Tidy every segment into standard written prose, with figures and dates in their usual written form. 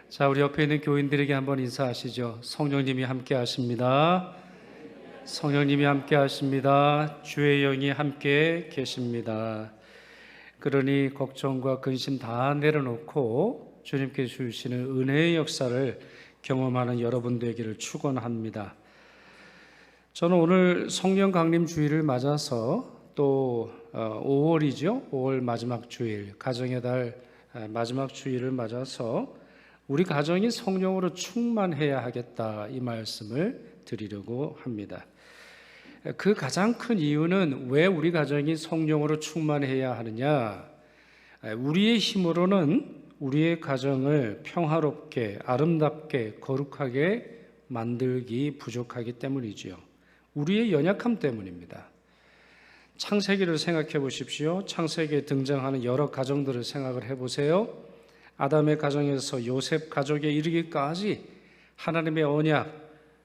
자, 우리 옆에 있는 교인들에게 한번 인사하시죠. 성령님이 함께 하십니다. 성령님이 함께 하십니다. 주의 영이 함께 계십니다. 그러니 걱정과 근심 다 내려놓고 주님께 주시는 은혜의 역사를 경험하는 여러분 되기를 축원합니다. 저는 오늘 성령 강림 주일을 맞아서 또 5월이죠. 5월 마지막 주일, 가정의 달 마지막 주일을 맞아서 우리 가정이 성령으로 충만해야 하겠다, 이 말씀을 드리려고 합니다. 그 가장 큰 이유는 왜 우리 가정이 성령으로 충만해야 하느냐? 우리의 힘으로는 우리의 가정을 평화롭게, 아름답게, 거룩하게 만들기 부족하기 때문이지요. 우리의 연약함 때문입니다. 창세기를 생각해 보십시오. 창세기에 등장하는 여러 가정들을 생각을 해보세요. 아담의 가정에서 요셉 가족에 이르기까지 하나님의 언약,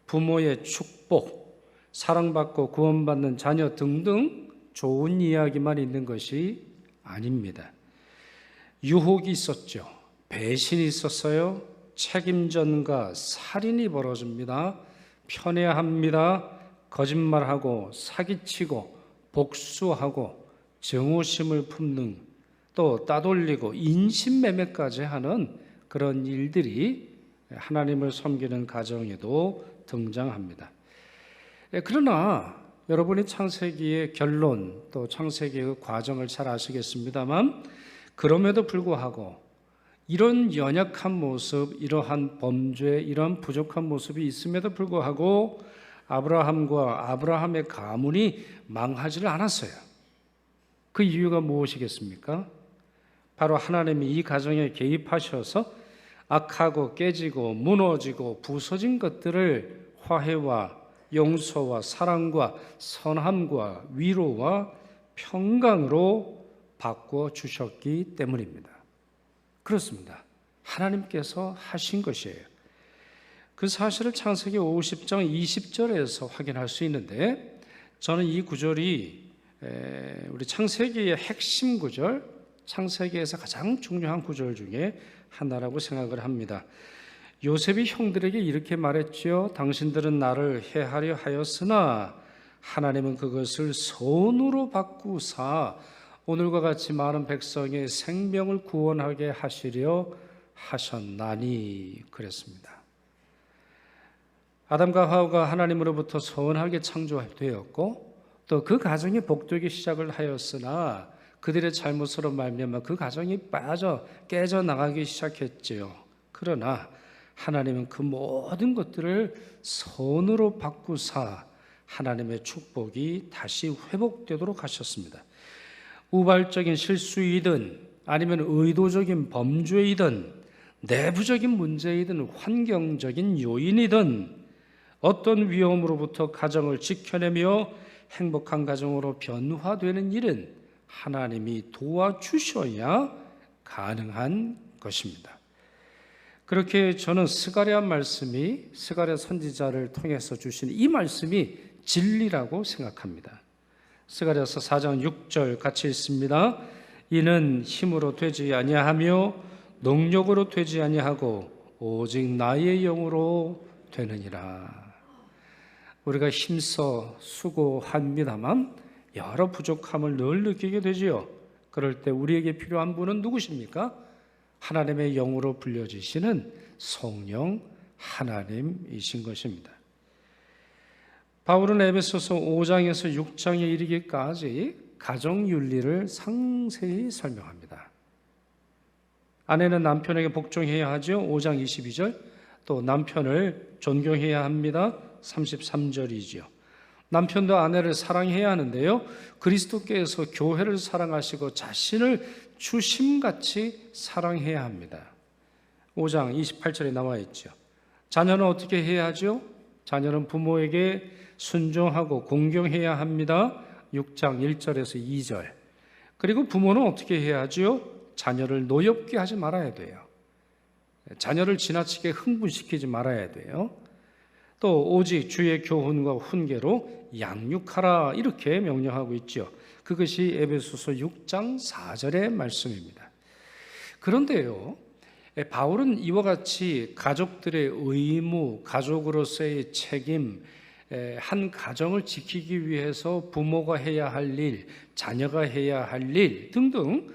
부모의 축복, 사랑받고 구원받는 자녀 등등 좋은 이야기만 있는 것이 아닙니다. 유혹이 있었죠. 배신이 있었어요. 책임전과 살인이 벌어집니다. 편애합니다. 거짓말하고 사기치고 복수하고 정오심을 품는, 또 따돌리고 인신매매까지 하는 그런 일들이 하나님을 섬기는 가정에도 등장합니다. 그러나 여러분이 창세기의 결론, 또 창세기의 과정을 잘 아시겠습니다만, 그럼에도 불구하고 이런 연약한 모습, 이러한 범죄, 이러한 부족한 모습이 있음에도 불구하고 아브라함과 아브라함의 가문이 망하지를 않았어요. 그 이유가 무엇이겠습니까? 바로 하나님이 이 가정에 개입하셔서 악하고 깨지고 무너지고 부서진 것들을 화해와 용서와 사랑과 선함과 위로와 평강으로 바꾸어 주셨기 때문입니다. 그렇습니다. 하나님께서 하신 것이에요. 그 사실을 창세기 50장 20절에서 확인할 수 있는데, 저는 이 구절이 우리 창세기의 핵심 구절, 창세기에서 가장 중요한 구절 중에 하나라고 생각을 합니다. 요셉이 형들에게 이렇게 말했지요. 당신들은 나를 해하려 하였으나 하나님은 그것을 선으로 바꾸사 오늘과 같이 많은 백성의 생명을 구원하게 하시려 하셨나니, 그랬습니다. 아담과 하와가 하나님으로부터 선하게 창조되었고 또 그 가정이 복되기 시작을 하였으나 그들의 잘못으로 말미암아 그 가정이 깨져 나가기 시작했지요. 그러나 하나님은 그 모든 것들을 선으로 바꾸사 하나님의 축복이 다시 회복되도록 하셨습니다. 우발적인 실수이든 아니면 의도적인 범죄이든 내부적인 문제이든 환경적인 요인이든 어떤 위험으로부터 가정을 지켜내며 행복한 가정으로 변화되는 일은 하나님이 도와주셔야 가능한 것입니다. 그렇게 저는 스가랴 말씀이, 스가랴 선지자를 통해서 주신 이 말씀이 진리라고 생각합니다. 스가랴서 4장 6절 같이 읽습니다. 이는 힘으로 되지 아니하며 능력으로 되지 아니하고 오직 나의 영으로 되느니라. 우리가 힘써 수고합니다만 여러 부족함을 늘 느끼게 되지요. 그럴 때 우리에게 필요한 분은 누구십니까? 하나님의 영으로 불려지시는 성령 하나님이신 것입니다. 바울은 에베소서 5장에서 6장에 이르기까지 가정윤리를 상세히 설명합니다. 아내는 남편에게 복종해야 하죠. 5장 22절. 또 남편을 존경해야 합니다. 33절이지요. 남편도 아내를 사랑해야 하는데요, 그리스도께서 교회를 사랑하시고 자신을 주심같이 사랑해야 합니다. 5장 28절에 나와 있죠. 자녀는 어떻게 해야 하죠? 자녀는 부모에게 순종하고 공경해야 합니다. 6장 1절에서 2절. 그리고 부모는 어떻게 해야 하죠? 자녀를 노엽게 하지 말아야 돼요. 자녀를 지나치게 흥분시키지 말아야 돼요. 또 오직 주의 교훈과 훈계로 양육하라, 이렇게 명령하고 있죠. 그것이 에베소서 6장 4절의 말씀입니다. 그런데요, 바울은 이와 같이 가족들의 의무, 가족으로서의 책임, 한 가정을 지키기 위해서 부모가 해야 할 일, 자녀가 해야 할 일 등등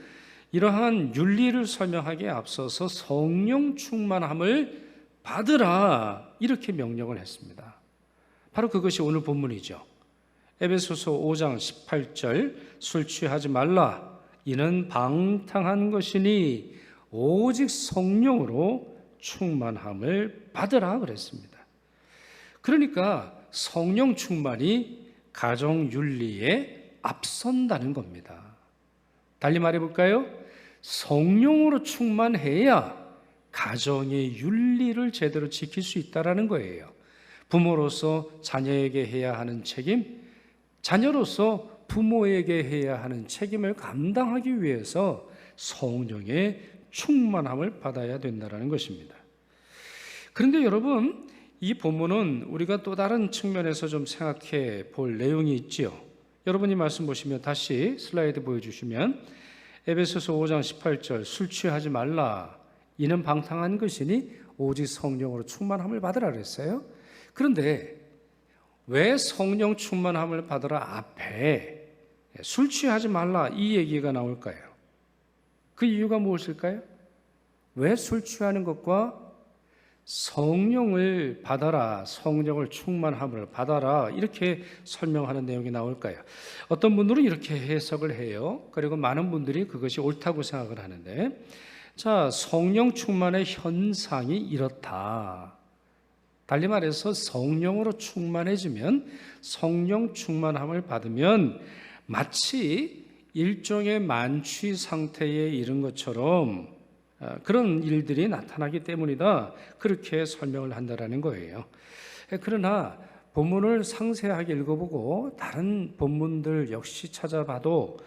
이러한 윤리를 설명하기에 앞서서 성령 충만함을 받으라 이렇게 명령을 했습니다. 바로 그것이 오늘 본문이죠. 에베소서 5장 18절 술 취하지 말라 이는 방탕한 것이니 오직 성령으로 충만함을 받으라 그랬습니다. 그러니까 성령 충만이 가정 윤리에 앞선다는 겁니다. 달리 말해볼까요? 성령으로 충만해야 가정의 윤리를 제대로 지킬 수 있다는 거예요. 부모로서 자녀에게 해야 하는 책임, 자녀로서 부모에게 해야 하는 책임을 감당하기 위해서 성령의 충만함을 받아야 된다는 것입니다. 그런데 여러분, 이 본문은 우리가 또 다른 측면에서 좀 생각해 볼 내용이 있지요. 여러분이 말씀 보시면 다시 슬라이드 보여주시면 에베소서 5장 18절 술 취하지 말라 이는 방탕한 것이니 오직 성령으로 충만함을 받으라 그랬어요. 그런데 왜 성령 충만함을 받으라 앞에 술 취하지 말라 이 얘기가 나올까요? 그 이유가 무엇일까요? 왜 술 취하는 것과 성령을 받아라, 성령을 충만함을 받아라 이렇게 설명하는 내용이 나올까요? 어떤 분들은 이렇게 해석을 해요. 그리고 많은 분들이 그것이 옳다고 생각을 하는데, 자, 성령 충만의 현상이 이렇다. 달리 말해서 성령으로 충만해지면, 성령 충만함을 받으면 마치 일종의 만취 상태에 이른 것처럼 그런 일들이 나타나기 때문이다. 그렇게 설명을 한다라는 거예요. 그러나 본문을 상세하게 읽어보고 다른 본문들 역시 찾아봐도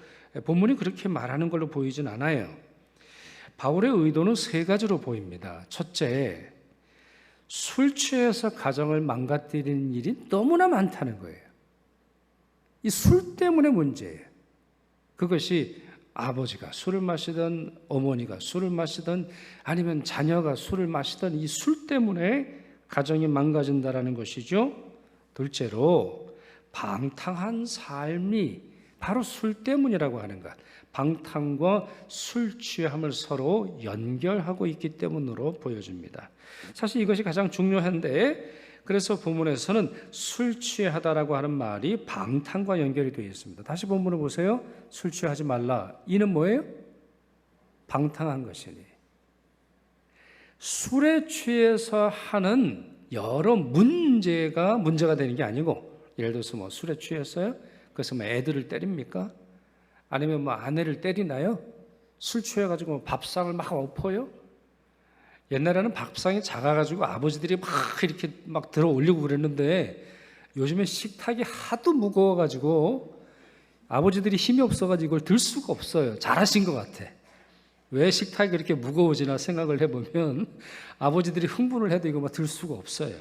본문이 그렇게 말하는 걸로 보이진 않아요. 바울의 의도는 세 가지로 보입니다. 첫째, 술 취해서 가정을 망가뜨리는 일이 너무나 많다는 거예요. 이 술 때문에 문제예요. 그것이 아버지가 술을 마시든 어머니가 술을 마시든 아니면 자녀가 술을 마시든 이 술 때문에 가정이 망가진다는 것이죠. 둘째로 방탕한 삶이 바로 술 때문이라고 하는 것. 방탕과 술 취함을 서로 연결하고 있기 때문으로 보여집니다. 사실 이것이 가장 중요한데 그래서 본문에서는 술 취하다라고 하는 말이 방탕과 연결이 되어 있습니다. 다시 본문을 보세요. 술 취하지 말라. 이는 뭐예요? 방탕한 것이니. 술에 취해서 하는 여러 문제가 되는 게 아니고, 예를 들어서 뭐 술에 취했어요? 그래서 뭐 애들을 때립니까? 아니면 뭐 아내를 때리나요? 술 취해가지고 밥상을 막 엎어요? 옛날에는 밥상이 작아가지고 아버지들이 막 이렇게 막 들어 올리고 그랬는데 요즘엔 식탁이 하도 무거워가지고 아버지들이 힘이 없어가지고 이걸 들 수가 없어요. 잘하신 것 같아. 왜 식탁이 그렇게 무거워지나 생각을 해보면 아버지들이 흥분을 해도 이거 막 들 수가 없어요.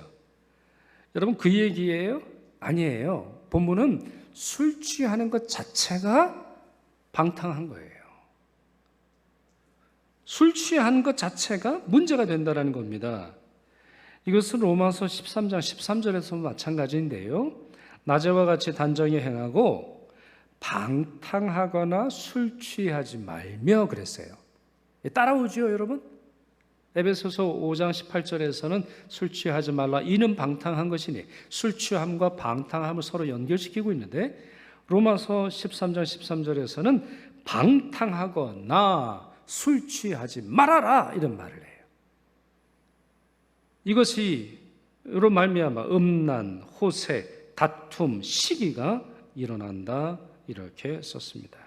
여러분 그 얘기예요? 아니에요. 본문은 술 취하는 것 자체가 방탕한 거예요. 술 취한 것 자체가 문제가 된다는 겁니다. 이것은 로마서 13장 13절에서 마찬가지인데요. 낮에와 같이 단정히 행하고 방탕하거나 술 취하지 말며 그랬어요. 따라오죠, 여러분? 에베소서 5장 18절에서는 술 취하지 말라 이는 방탕한 것이니 술 취함과 방탕함을 서로 연결시키고 있는데 로마서 13장 13절에서는 방탕하거나 술 취하지 말아라 이런 말을 해요. 이것이로 말미암아 음란, 호색, 다툼, 시기가 일어난다 이렇게 썼습니다.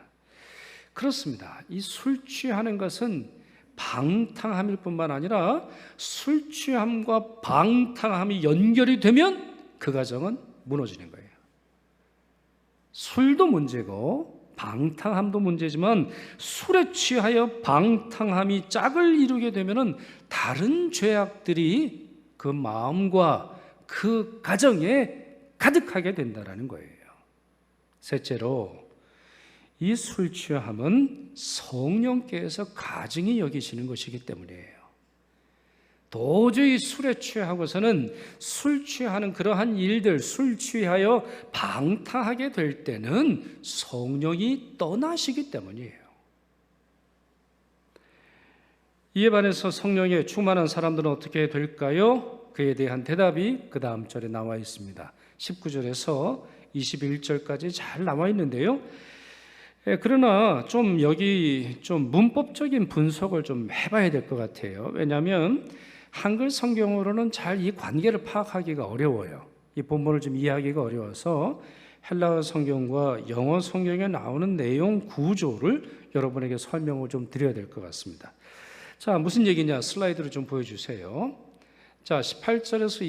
그렇습니다. 이 술 취하는 것은 방탕함일 뿐만 아니라 술 취함과 방탕함이 연결이 되면 그 가정은 무너지는 거예요. 술도 문제고 방탕함도 문제지만 술에 취하여 방탕함이 짝을 이루게 되면은 다른 죄악들이 그 마음과 그 가정에 가득하게 된다는 거예요. 셋째로 이 술 취함은 성령께서 가증히 여기시는 것이기 때문이에요. 도저히 술에 취하고서는 술 취하는 그러한 일들, 술 취하여 방탕하게 될 때는 성령이 떠나시기 때문이에요. 이에 반해서 성령에 충만한 사람들은 어떻게 될까요? 그에 대한 대답이 그 다음 절에 나와 있습니다. 19절에서 21절까지 잘 나와 있는데요. 그러나 좀 여기 좀 문법적인 분석을 좀 해봐야 될 것 같아요. 왜냐하면 한글 성경으로는 잘 이 관계를 파악하기가 어려워요. 이 본문을 좀 이해하기가 어려워서 헬라어 성경과 영어 성경에 나오는 내용 구조를 여러분에게 설명을 좀 드려야 될 것 같습니다. 자, 무슨 얘기냐? 슬라이드를 좀 보여주세요. 자, 18절에서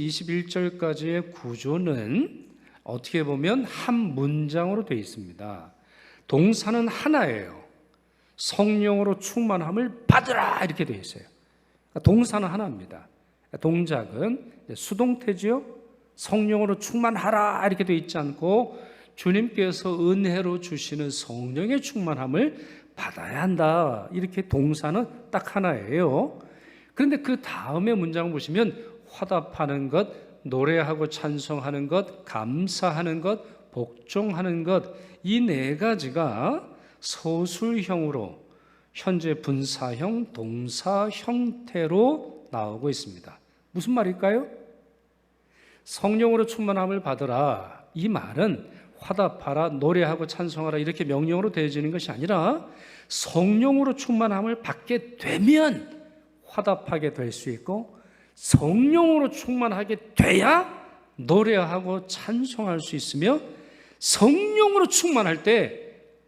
21절까지의 구조는 어떻게 보면 한 문장으로 되어 있습니다. 동사는 하나예요. 성령으로 충만함을 받으라 이렇게 되어 있어요. 동사는 하나입니다. 동작은 수동태지요. 성령으로 충만하라 이렇게 되어 있지 않고 주님께서 은혜로 주시는 성령의 충만함을 받아야 한다. 이렇게 동사는 딱 하나예요. 그런데 그 다음에 문장을 보시면 화답하는 것, 노래하고 찬송하는 것, 감사하는 것, 복종하는 것, 이 네 가지가 서술형으로 현재 분사형, 동사 형태로 나오고 있습니다. 무슨 말일까요? 성령으로 충만함을 받으라. 이 말은 화답하라, 노래하고 찬송하라 이렇게 명령으로 되어지는 것이 아니라 성령으로 충만함을 받게 되면 화답하게 될 수 있고 성령으로 충만하게 돼야 노래하고 찬송할 수 있으며 성령으로 충만할 때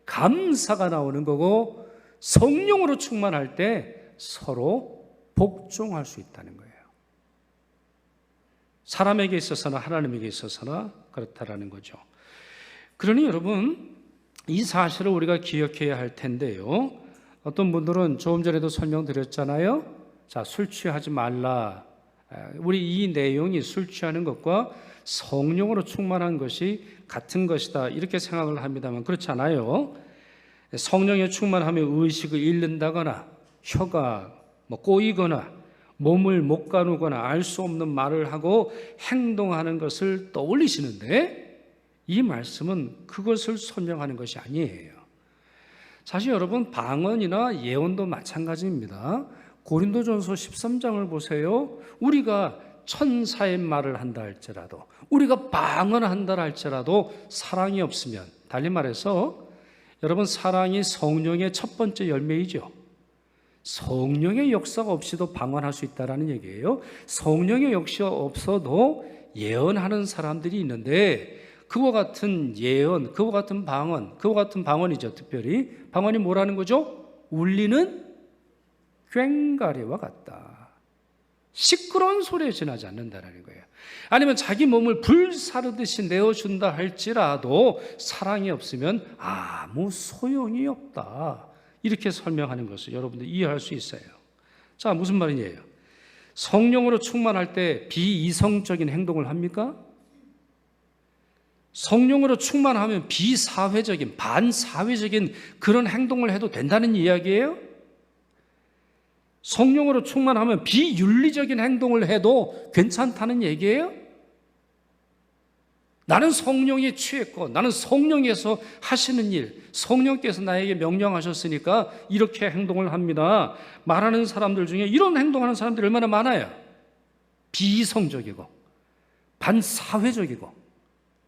감사가 나오는 거고 성령으로 충만할 때 서로 복종할 수 있다는 거예요. 사람에게 있어서나 하나님에게 있어서나 그렇다라는 거죠. 그러니 여러분 이 사실을 우리가 기억해야 할 텐데요. 어떤 분들은 조금 전에도 설명드렸잖아요. 자, 술 취하지 말라. 우리 이 내용이 술 취하는 것과 성령으로 충만한 것이 같은 것이다 이렇게 생각을 합니다만 그렇지 않아요. 성령에 충만하면 의식을 잃는다거나 혀가 꼬이거나 몸을 못 가누거나 알 수 없는 말을 하고 행동하는 것을 떠올리시는데 이 말씀은 그것을 설명하는 것이 아니에요. 사실 여러분 방언이나 예언도 마찬가지입니다. 고린도전서 13장을 보세요. 우리가 천사의 말을 한다 할지라도 우리가 방언을 한다 할지라도 사랑이 없으면 달리 말해서 여러분 사랑이 성령의 첫 번째 열매이죠. 성령의 역사가 없이도 방언할 수 있다는 얘기예요. 성령의 역사가 없어도 예언하는 사람들이 있는데 그와 같은 예언, 그와 같은 방언, 그와 같은 방언이죠. 특별히 방언이 뭐라는 거죠? 울리는 꽹과리와 같다. 시끄러운 소리에 지나지 않는다는 거예요. 아니면 자기 몸을 불사르듯이 내어준다 할지라도 사랑이 없으면 아무 소용이 없다. 이렇게 설명하는 것을 여러분들 이해할 수 있어요. 자, 무슨 말이에요? 성령으로 충만할 때 비이성적인 행동을 합니까? 성령으로 충만하면 비사회적인, 반사회적인 그런 행동을 해도 된다는 이야기예요? 성령으로 충만하면 비윤리적인 행동을 해도 괜찮다는 얘기예요? 나는 성령에 취했고 나는 성령에서 하시는 일, 성령께서 나에게 명령하셨으니까 이렇게 행동을 합니다. 말하는 사람들 중에 이런 행동하는 사람들이 얼마나 많아요. 비이성적이고 반사회적이고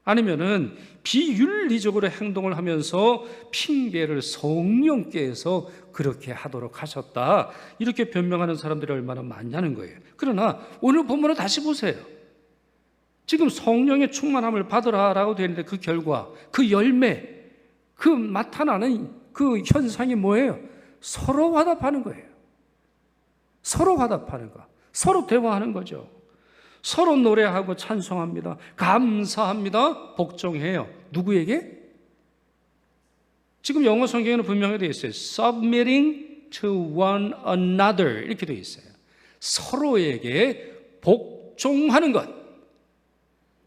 아니면은 비윤리적으로 행동을 하면서 핑계를 성령께서 그렇게 하도록 하셨다 이렇게 변명하는 사람들이 얼마나 많냐는 거예요. 그러나 오늘 본문을 다시 보세요. 지금 성령의 충만함을 받으라라고 되어 있는데 그 결과, 그 열매, 그 나타나는 그 현상이 뭐예요? 서로 화답하는 거예요. 서로 화답하는 거, 서로 대화하는 거죠. 서로 노래하고 찬송합니다. 감사합니다. 복종해요. 누구에게? 지금 영어 성경에는 분명히 되어 있어요. Submitting to one another 이렇게 되어 있어요. 서로에게 복종하는 것.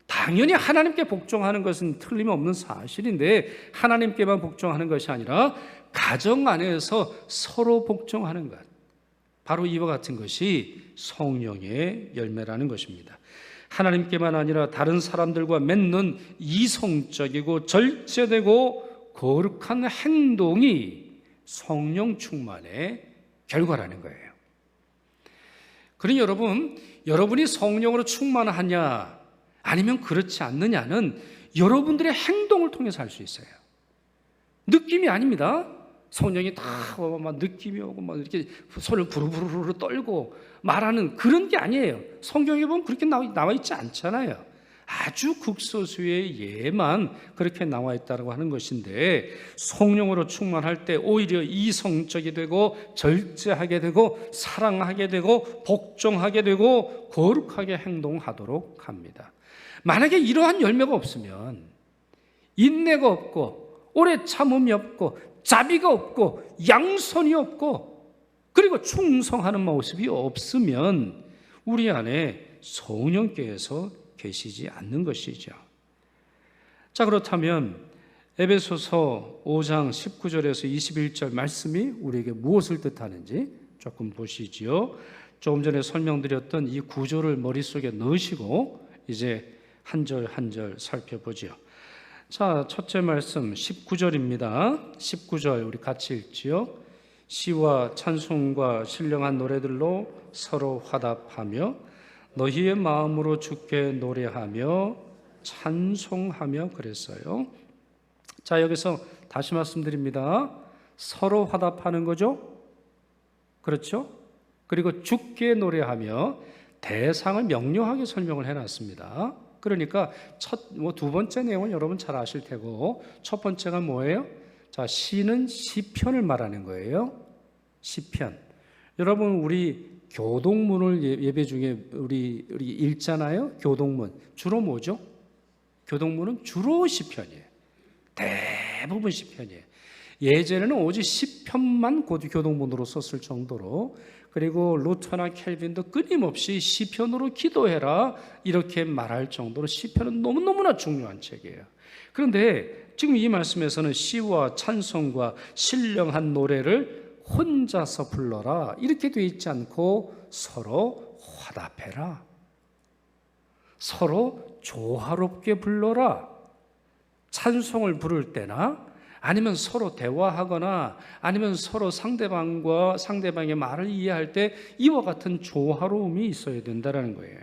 당연히 하나님께 복종하는 것은 틀림없는 사실인데 하나님께만 복종하는 것이 아니라 가정 안에서 서로 복종하는 것. 바로 이와 같은 것이 성령의 열매라는 것입니다. 하나님께만 아니라 다른 사람들과 맺는 이성적이고 절제되고 거룩한 행동이 성령 충만의 결과라는 거예요. 그러니 여러분이 성령으로 충만하냐 아니면 그렇지 않느냐는 여러분들의 행동을 통해서 알 수 있어요. 느낌이 아닙니다. 성령이 다 막 느낌이 오고 막 이렇게 손을 부르르르 떨고 말하는 그런 게 아니에요. 성경에 보면 그렇게 나와 있지 않잖아요. 아주 극소수의 예만 그렇게 나와 있다고 하는 것인데, 성령으로 충만할 때 오히려 이성적이 되고 절제하게 되고 사랑하게 되고 복종하게 되고 거룩하게 행동하도록 합니다. 만약에 이러한 열매가 없으면, 인내가 없고 오래 참음이 없고 자비가 없고 양선이 없고 그리고 충성하는 모습이 없으면 우리 안에 성령께서 계시지 않는 것이죠. 자, 그렇다면 에베소서 5장 19절에서 21절 말씀이 우리에게 무엇을 뜻하는지 조금 보시지요. 조금 전에 설명드렸던 이 구조를 머릿속에 넣으시고 이제 한 절 한 절 살펴보지요. 자, 첫째 말씀 19절입니다. 19절 우리 같이 읽지요. 시와 찬송과 신령한 노래들로 서로 화답하며 너희의 마음으로 주께 노래하며 찬송하며 그랬어요. 자, 여기서 다시 말씀드립니다. 서로 화답하는 거죠. 그렇죠? 그리고 주께 노래하며 대상을 명료하게 설명을 해놨습니다. 그러니까 두 번째 내용은 여러분 잘 아실 테고, 첫 번째가 뭐예요? 자, 시는 시편을 말하는 거예요. 시편. 여러분, 우리 교동문을 예배 중에 우리 읽잖아요. 교동문. 주로 뭐죠? 교동문은 주로 시편이에요. 대부분 시편이에요. 예전에는 오직 시편만 교동문으로 썼을 정도로, 그리고 루터나 켈빈도 끊임없이 시편으로 기도해라 이렇게 말할 정도로 시편은 너무너무나 중요한 책이에요. 그런데 지금 이 말씀에서는 시와 찬송과 신령한 노래를 혼자서 불러라 이렇게 되어 있지 않고 서로 화답해라, 서로 조화롭게 불러라. 찬송을 부를 때나 아니면 서로 대화하거나 아니면 서로 상대방의 말을 이해할 때 이와 같은 조화로움이 있어야 된다는 거예요.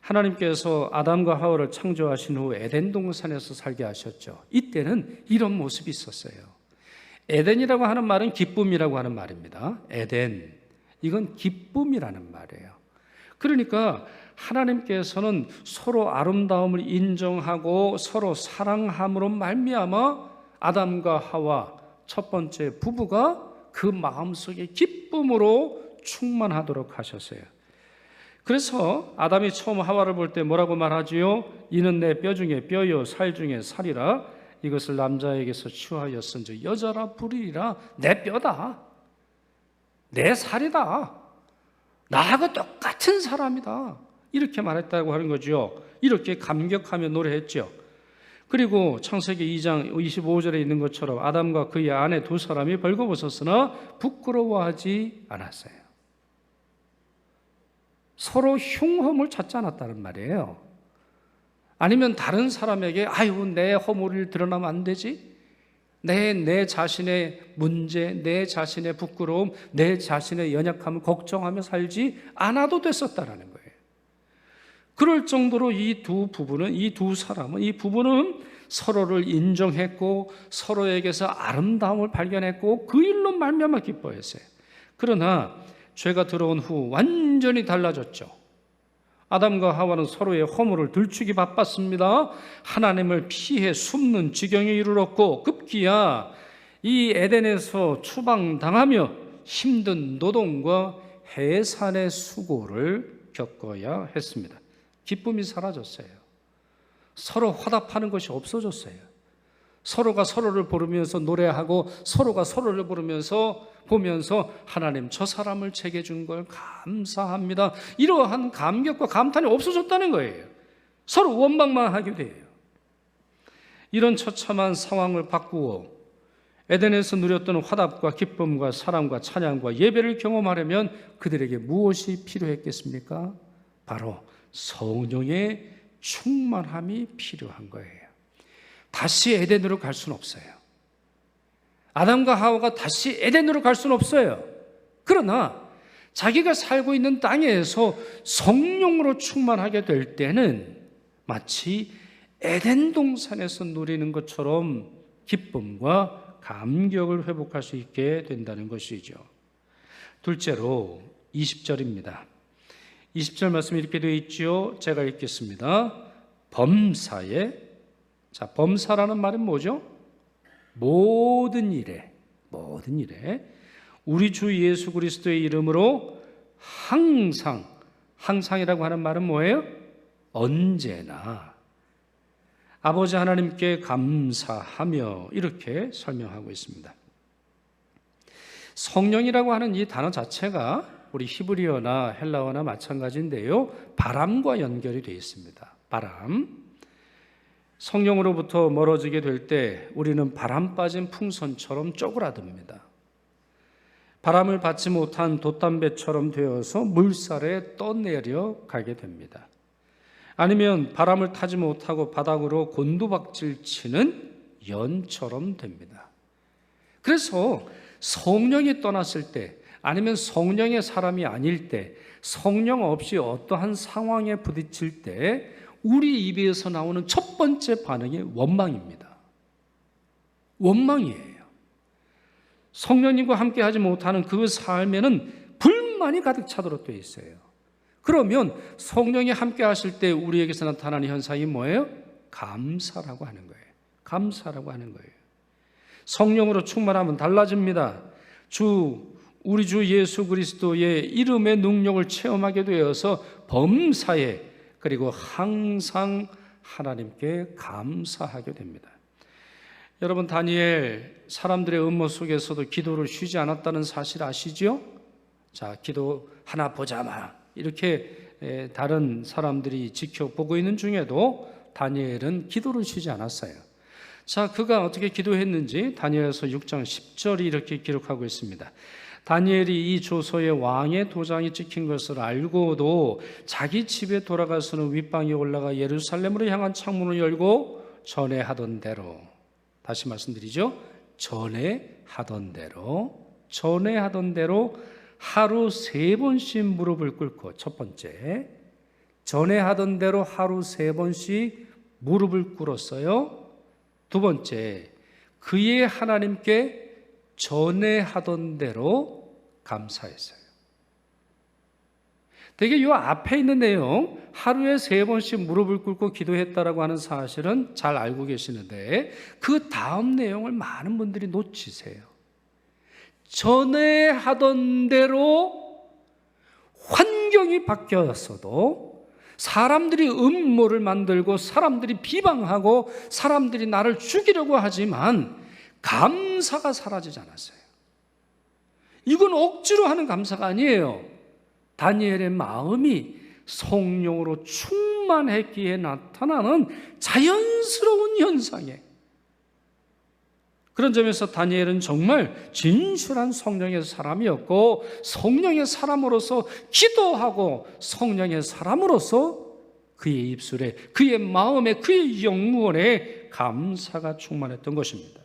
하나님께서 아담과 하와를 창조하신 후 에덴 동산에서 살게 하셨죠. 이때는 이런 모습이 있었어요. 에덴이라고 하는 말은 기쁨이라고 하는 말입니다. 에덴, 이건 기쁨이라는 말이에요. 그러니까 하나님께서는 서로 아름다움을 인정하고 서로 사랑함으로 말미암아 아담과 하와 첫 번째 부부가 그 마음속에 기쁨으로 충만하도록 하셨어요. 그래서 아담이 처음 하와를 볼 때 뭐라고 말하지요? 이는 내 뼈 중에 뼈요 살 중에 살이라 이것을 남자에게서 취하였은즉 여자라 부르리라. 내 뼈다, 내 살이다, 나하고 똑같은 사람이다 이렇게 말했다고 하는 거죠. 이렇게 감격하며 노래했죠. 그리고 창세기 2장 25절에 있는 것처럼 아담과 그의 아내 두 사람이 벌거벗었으나 부끄러워하지 않았어요. 서로 흉허물 찾지 않았다는 말이에요. 아니면 다른 사람에게 아유 내 허물을 드러나면 안 되지, 내 자신의 문제, 내 자신의 부끄러움, 내 자신의 연약함을 걱정하며 살지 않아도 됐었다라는 거예요. 그럴 정도로 이 두 부부는 서로를 인정했고 서로에게서 아름다움을 발견했고 그 일로 말미암아 기뻐했어요. 그러나 죄가 들어온 후 완전히 달라졌죠. 아담과 하와는 서로의 허물을 들추기 바빴습니다. 하나님을 피해 숨는 지경에 이르렀고 급기야 이 에덴에서 추방당하며 힘든 노동과 해산의 수고를 겪어야 했습니다. 기쁨이 사라졌어요. 서로 화답하는 것이 없어졌어요. 서로가 서로를 부르면서 노래하고 서로가 서로를 보면서 하나님 저 사람을 제게 준 걸 감사합니다. 이러한 감격과 감탄이 없어졌다는 거예요. 서로 원망만 하게 돼요. 이런 처참한 상황을 바꾸어 에덴에서 누렸던 화답과 기쁨과 사랑과 찬양과 예배를 경험하려면 그들에게 무엇이 필요했겠습니까? 바로 성령의 충만함이 필요한 거예요. 다시 에덴으로 갈 수는 없어요. 아담과 하와가 다시 에덴으로 갈 수는 없어요. 그러나 자기가 살고 있는 땅에서 성령으로 충만하게 될 때는 마치 에덴 동산에서 누리는 것처럼 기쁨과 감격을 회복할 수 있게 된다는 것이죠. 둘째로 20절입니다. 20절 말씀이 이렇게 되어 있죠. 제가 읽겠습니다. 범사에, 자, 범사라는 말은 뭐죠? 모든 일에 우리 주 예수 그리스도의 이름으로 항상이라고 하는 말은 뭐예요? 언제나 아버지 하나님께 감사하며 이렇게 설명하고 있습니다. 성령이라고 하는 이 단어 자체가 우리 히브리어나 헬라어나 마찬가지인데요, 바람과 연결이 되어 있습니다. 바람. 성령으로부터 멀어지게 될 때 우리는 바람 빠진 풍선처럼 쪼그라듭니다. 바람을 받지 못한 돛담배처럼 되어서 물살에 떠내려 가게 됩니다. 아니면 바람을 타지 못하고 바닥으로 곤두박질 치는 연처럼 됩니다. 그래서 성령이 떠났을 때, 아니면 성령의 사람이 아닐 때, 성령 없이 어떠한 상황에 부딪힐 때 우리 입에서 나오는 첫 번째 반응이 원망입니다. 원망이에요. 성령님과 함께 하지 못하는 그 삶에는 불만이 가득 차도록 되어 있어요. 그러면 성령이 함께 하실 때 우리에게서 나타나는 현상이 뭐예요? 감사라고 하는 거예요. 감사라고 하는 거예요. 성령으로 충만하면 달라집니다. 우리 주 예수 그리스도의 이름의 능력을 체험하게 되어서 범사에, 그리고 항상 하나님께 감사하게 됩니다. 여러분, 다니엘 사람들의 음모 속에서도 기도를 쉬지 않았다는 사실 아시죠? 자, 기도 하나 보자마 이렇게 다른 사람들이 지켜보고 있는 중에도 다니엘은 기도를 쉬지 않았어요. 자, 그가 어떻게 기도했는지 다니엘서 6장 10절이 이렇게 기록하고 있습니다. 다니엘이 이 조서에 왕의 도장이 찍힌 것을 알고도 자기 집에 돌아가서는 윗방에 올라가 예루살렘으로 향한 창문을 열고 전에 하던 대로, 다시 말씀드리죠, 전에 하던 대로 하루 3번씩 무릎을 꿇고, 첫 번째, 전에 하던 대로 하루 3번씩 무릎을 꿇었어요. 두 번째, 그의 하나님께 전에 하던 대로 감사했어요. 되게 이 앞에 있는 내용, 하루에 3번씩 무릎을 꿇고 기도했다라고 하는 사실은 잘 알고 계시는데 그 다음 내용을 많은 분들이 놓치세요. 전에 하던 대로 환경이 바뀌었어도, 사람들이 음모를 만들고 사람들이 비방하고 사람들이 나를 죽이려고 하지만 감사가 사라지지 않았어요. 이건 억지로 하는 감사가 아니에요. 다니엘의 마음이 성령으로 충만했기에 나타나는 자연스러운 현상이에요. 그런 점에서 다니엘은 정말 진실한 성령의 사람이었고, 성령의 사람으로서 기도하고 성령의 사람으로서 그의 입술에, 그의 마음에, 그의 영문에 감사가 충만했던 것입니다.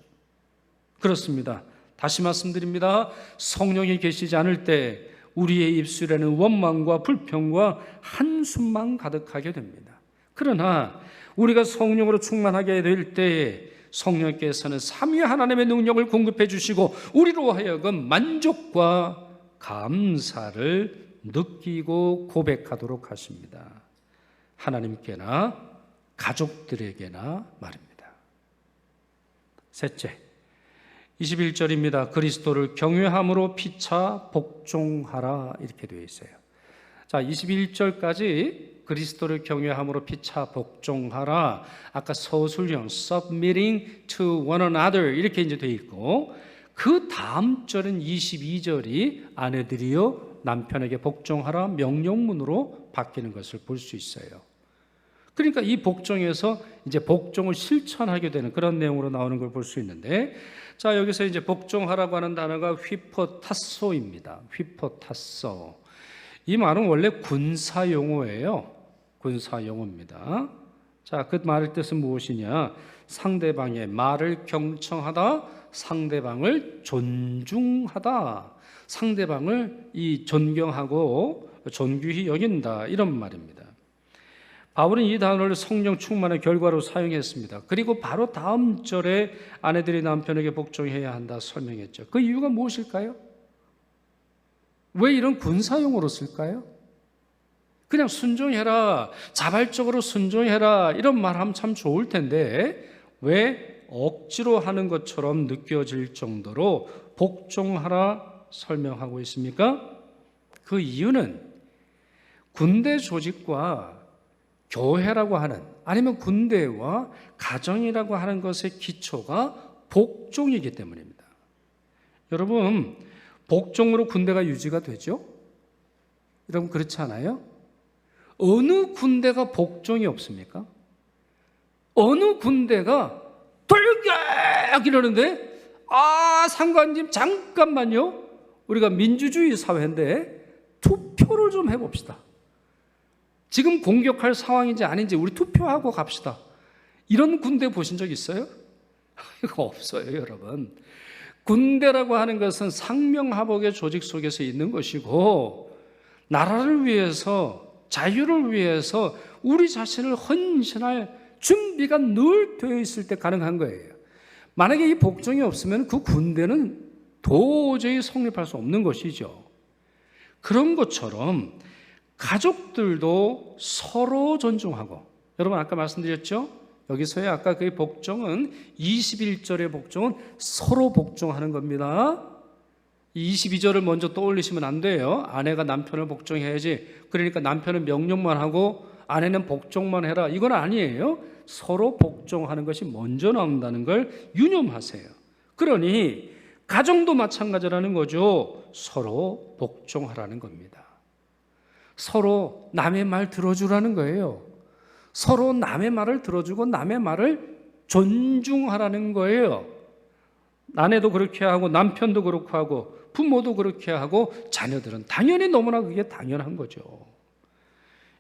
그렇습니다. 다시 말씀드립니다. 성령이 계시지 않을 때 우리의 입술에는 원망과 불평과 한숨만 가득하게 됩니다. 그러나 우리가 성령으로 충만하게 될 때에 성령께서는 삼위 하나님의 능력을 공급해 주시고 우리로 하여금 만족과 감사를 느끼고 고백하도록 하십니다. 하나님께나 가족들에게나 말입니다. 셋째, 21절입니다. 그리스도를 경외함으로 피차 복종하라 이렇게 되어 있어요. 자, 21절까지 그리스도를 경외함으로 피차 복종하라. 아까 서술형 submitting to one another 이렇게 이제 되어 있고, 그 다음 절은 22절이 아내들이여 남편에게 복종하라 명령문으로 바뀌는 것을 볼 수 있어요. 그러니까 이 복종에서 이제 복종을 실천하게 되는 그런 내용으로 나오는 걸 볼 수 있는데, 자, 여기서 이제 복종하라고 하는 단어가 휘포타소입니다. 휘포타소. 이 말은 원래 군사 용어예요. 군사 용어입니다. 자, 그 말의 뜻은 무엇이냐? 상대방의 말을 경청하다, 상대방을 존중하다, 상대방을 존경하고 존귀히 여긴다, 이런 말입니다. 바울은 이 단어를 성령 충만의 결과로 사용했습니다. 그리고 바로 다음 절에 아내들이 남편에게 복종해야 한다 설명했죠. 그 이유가 무엇일까요? 왜 이런 군사용어로 쓸까요? 그냥 순종해라, 자발적으로 순종해라, 이런 말하면 참 좋을 텐데 왜 억지로 하는 것처럼 느껴질 정도로 복종하라 설명하고 있습니까? 그 이유는 군대 조직과 교회라고 하는, 아니면 군대와 가정이라고 하는 것의 기초가 복종이기 때문입니다. 여러분, 복종으로 군대가 유지가 되죠? 여러분, 그렇지 않아요? 어느 군대가 복종이 없습니까? 어느 군대가 돌격 이러는데, 상관님 잠깐만요, 우리가 민주주의 사회인데 투표를 좀 해봅시다. 지금 공격할 상황인지 아닌지 우리 투표하고 갑시다. 이런 군대 보신 적 있어요? 이거 없어요, 여러분. 군대라고 하는 것은 상명하복의 조직 속에서 있는 것이고, 나라를 위해서, 자유를 위해서 우리 자신을 헌신할 준비가 늘 되어 있을 때 가능한 거예요. 만약에 이 복종이 없으면 그 군대는 도저히 성립할 수 없는 것이죠. 그런 것처럼 가족들도 서로 존중하고, 여러분 아까 말씀드렸죠? 여기서의 아까 그 복종은 21절의 복종은 서로 복종하는 겁니다. 22절을 먼저 떠올리시면 안 돼요. 아내가 남편을 복종해야지, 그러니까 남편은 명령만 하고 아내는 복종만 해라, 이건 아니에요. 서로 복종하는 것이 먼저 나온다는 걸 유념하세요. 그러니 가정도 마찬가지라는 거죠. 서로 복종하라는 겁니다. 서로 남의 말 들어주라는 거예요. 서로 남의 말을 들어주고 남의 말을 존중하라는 거예요. 아내도 그렇게 하고 남편도 그렇게 하고 부모도 그렇게 하고 자녀들은 당연히 너무나 그게 당연한 거죠.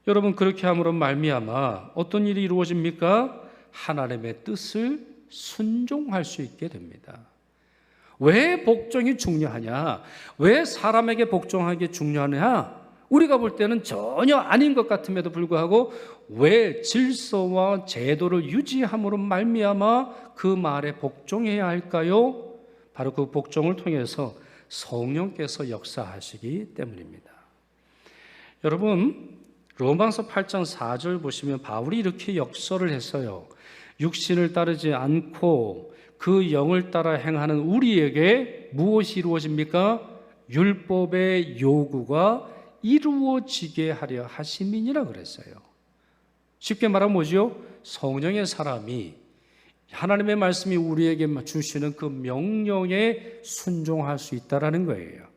여러분, 그렇게 함으로 말미암아 어떤 일이 이루어집니까? 하나님의 뜻을 순종할 수 있게 됩니다. 왜 복종이 중요하냐? 왜 사람에게 복종하기 중요하냐? 우리가 볼 때는 전혀 아닌 것 같음에도 불구하고 왜 질서와 제도를 유지함으로 말미암아 그 말에 복종해야 할까요? 바로 그 복종을 통해서 성령께서 역사하시기 때문입니다. 여러분, 로마서 8장 4절 보시면 바울이 이렇게 역설을 했어요. 육신을 따르지 않고 그 영을 따라 행하는 우리에게 무엇이 이루어집니까? 율법의 요구가 이루어지게 하려 하심이니라 그랬어요. 쉽게 말하면 뭐죠? 성령의 사람이 하나님의 말씀이 우리에게 주시는 그 명령에 순종할 수 있다라는 거예요.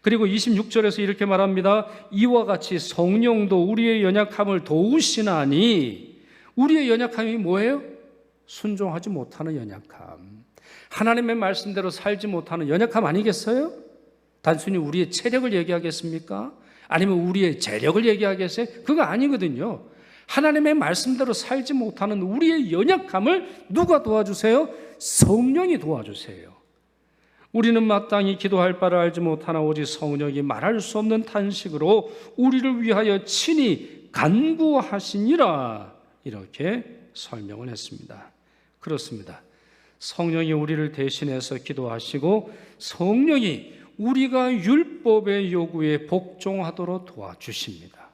그리고 26절에서 이렇게 말합니다. 이와 같이 성령도 우리의 연약함을 도우시나니, 우리의 연약함이 뭐예요? 순종하지 못하는 연약함, 하나님의 말씀대로 살지 못하는 연약함 아니겠어요? 단순히 우리의 체력을 얘기하겠습니까? 아니면 우리의 재력을 얘기하겠어요? 그거 아니거든요. 하나님의 말씀대로 살지 못하는 우리의 연약함을 누가 도와주세요? 성령이 도와주세요. 우리는 마땅히 기도할 바를 알지 못하나 오직 성령이 말할 수 없는 탄식으로 우리를 위하여 친히 간구하시니라, 이렇게 설명을 했습니다. 그렇습니다. 성령이 우리를 대신해서 기도하시고 성령이 우리가 율법의 요구에 복종하도록 도와주십니다.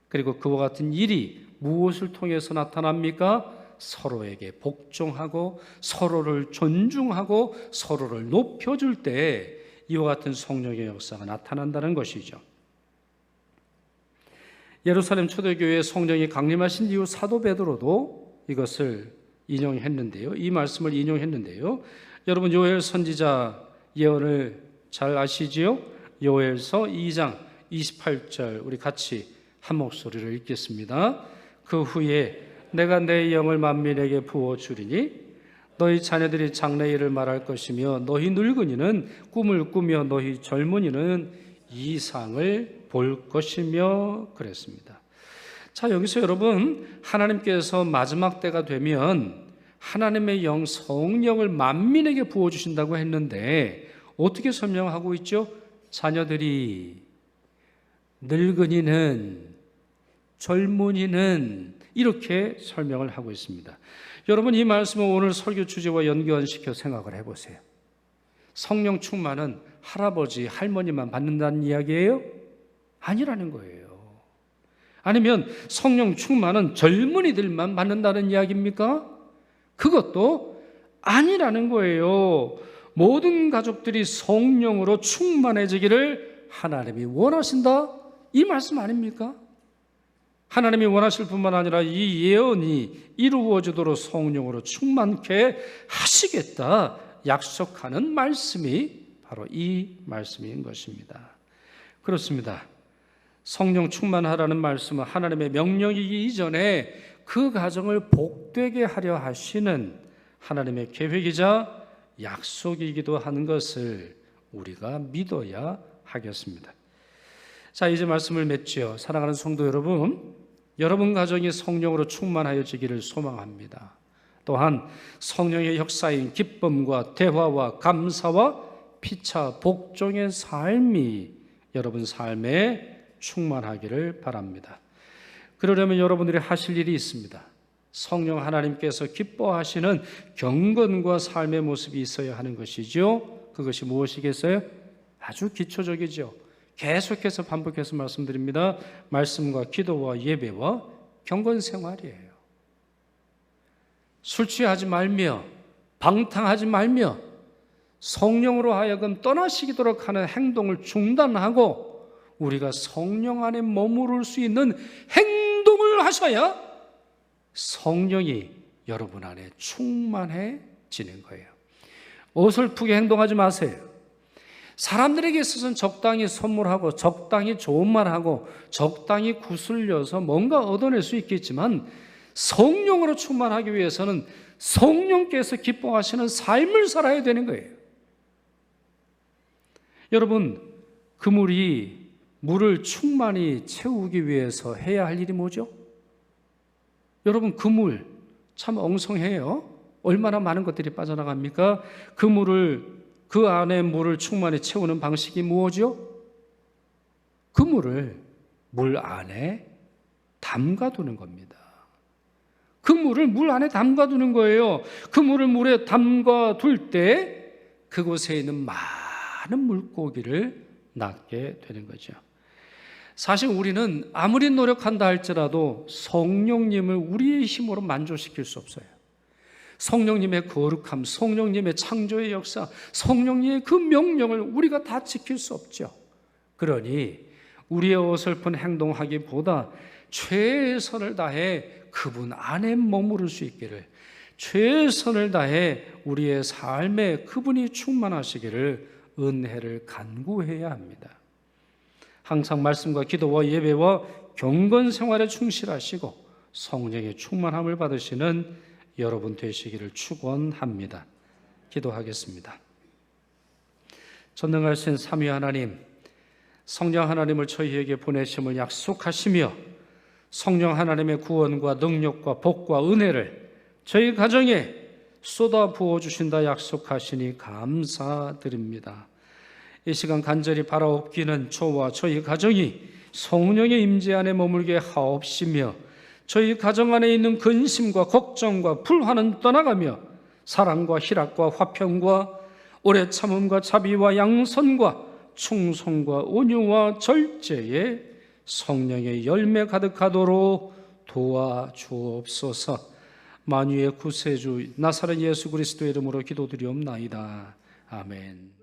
그리고 그와 같은 일이 무엇을 통해서 나타납니까? 서로에게 복종하고 서로를 존중하고 서로를 높여줄 때 이와 같은 성령의 역사가 나타난다는 것이죠. 예루살렘 초대교회에 성령이 강림하신 이후 사도 베드로도 이것을 인용했는데요. 이 말씀을 인용했는데요. 여러분, 요엘 선지자 예언을 잘 아시지요? 요엘서 2장 28절 우리 같이 한 목소리로 읽겠습니다. 그 후에 내가 내 영을 만민에게 부어주리니 너희 자녀들이 장래일을 말할 것이며 너희 늙은이는 꿈을 꾸며 너희 젊은이는 이상을 볼 것이며 그랬습니다. 자, 여기서 여러분, 하나님께서 마지막 때가 되면 하나님의 영 성령을 만민에게 부어주신다고 했는데 어떻게 설명하고 있죠? 자녀들이, 늙은이는, 젊은이는, 이렇게 설명을 하고 있습니다. 여러분, 이 말씀을 오늘 설교 주제와 연관시켜 생각을 해보세요. 성령 충만은 할아버지, 할머니만 받는다는 이야기예요? 아니라는 거예요. 아니면 성령 충만은 젊은이들만 받는다는 이야기입니까? 그것도 아니라는 거예요. 모든 가족들이 성령으로 충만해지기를 하나님이 원하신다? 이 말씀 아닙니까? 하나님이 원하실 뿐만 아니라 이 예언이 이루어지도록 성령으로 충만케 하시겠다 약속하는 말씀이 바로 이 말씀인 것입니다. 그렇습니다. 성령 충만하라는 말씀은 하나님의 명령이기 이전에 그 가정을 복되게 하려 하시는 하나님의 계획이자 약속이기도 하는 것을 우리가 믿어야 하겠습니다. 자, 이제 말씀을 맺죠. 사랑하는 성도 여러분, 여러분 가정이 성령으로 충만하여지기를 소망합니다. 또한 성령의 역사인 기쁨과 대화와 감사와 피차 복종의 삶이 여러분 삶에 충만하기를 바랍니다. 그러려면 여러분들이 하실 일이 있습니다. 성령 하나님께서 기뻐하시는 경건과 삶의 모습이 있어야 하는 것이죠. 그것이 무엇이겠어요? 아주 기초적이죠. 계속해서 반복해서 말씀드립니다. 말씀과 기도와 예배와 경건 생활이에요. 술 취하지 말며 방탕하지 말며 성령으로 하여금 떠나시도록 하는 행동을 중단하고 우리가 성령 안에 머무를 수 있는 행동을 하셔야 성령이 여러분 안에 충만해지는 거예요. 어설프게 행동하지 마세요. 사람들에게 있어서는 적당히 선물하고 적당히 좋은 말하고 적당히 구슬려서 뭔가 얻어낼 수 있겠지만 성령으로 충만하기 위해서는 성령께서 기뻐하시는 삶을 살아야 되는 거예요. 여러분, 그물이 물을 충만히 채우기 위해서 해야 할 일이 뭐죠? 여러분, 그물 참 엉성해요. 얼마나 많은 것들이 빠져나갑니까? 그 안에 물을 충만히 채우는 방식이 무엇이죠? 그물을 물 안에 담가두는 겁니다. 그물을 물 안에 담가두는 거예요. 그물을 물에 담가둘 때 그곳에 있는 많은 물고기를 낳게 되는 거죠. 사실 우리는 아무리 노력한다 할지라도 성령님을 우리의 힘으로 만족시킬 수 없어요. 성령님의 거룩함, 성령님의 창조의 역사, 성령님의 그 명령을 우리가 다 지킬 수 없죠. 그러니 우리의 어설픈 행동하기보다 최선을 다해 그분 안에 머무를 수 있기를, 최선을 다해 우리의 삶에 그분이 충만하시기를 은혜를 간구해야 합니다. 항상 말씀과 기도와 예배와 경건 생활에 충실하시고 성령의 충만함을 받으시는 여러분 되시기를 축원합니다. 기도하겠습니다. 전능하신 삼위 하나님, 성령 하나님을 저희에게 보내심을 약속하시며 성령 하나님의 구원과 능력과 복과 은혜를 저희 가정에 쏟아 부어주신다 약속하시니 감사드립니다. 이 시간 간절히 바라옵기는 저와 저희 가정이 성령의 임재 안에 머물게 하옵시며 저희 가정 안에 있는 근심과 걱정과 불화는 떠나가며 사랑과 희락과 화평과 오래 참음과 자비와 양선과 충성과 온유와 절제에 성령의 열매 가득하도록 도와주옵소서. 만유의 구세주 나사렛 예수 그리스도의 이름으로 기도드리옵나이다. 아멘.